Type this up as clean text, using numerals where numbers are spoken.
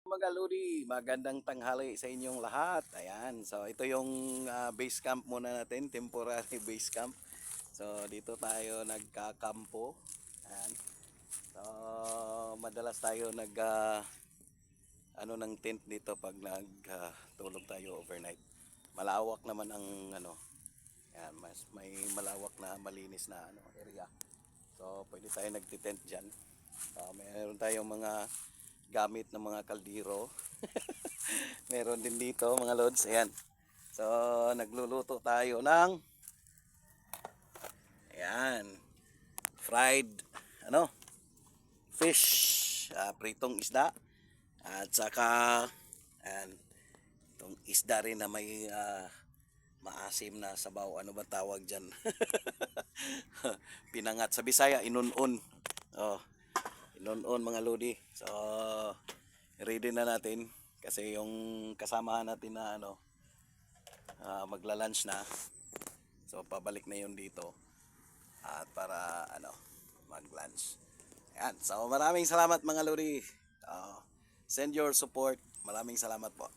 Mga Lodi, magandang tanghali sa inyong lahat. Ayan, so ito yung base camp muna natin, temporary base camp. So dito tayo nagkakampo. Ayan. So madalas tayo ano ng tent dito pag tulog tayo overnight. Malawak naman ang ayan, mas may malawak na malinis na area. So pwede tayo nagti-tent diyan. Mayroon tayong mga gamit ng mga kaldero. Meron din dito mga lods. Ayan. So, nagluluto tayo ng ayan, fried fish, pritong isda at saka ayan, itong isda rin na may maasim na sabaw. Ano ba tawag diyan? Pinangat sa Bisaya, inunon. Oh, inunon mga lodi. So, ready na natin kasi yung kasamahan natin na magla-lunch na. So pabalik na yun dito at para mag-lunch. Ayan. So maraming salamat mga lodi. Send your support. Maraming salamat po.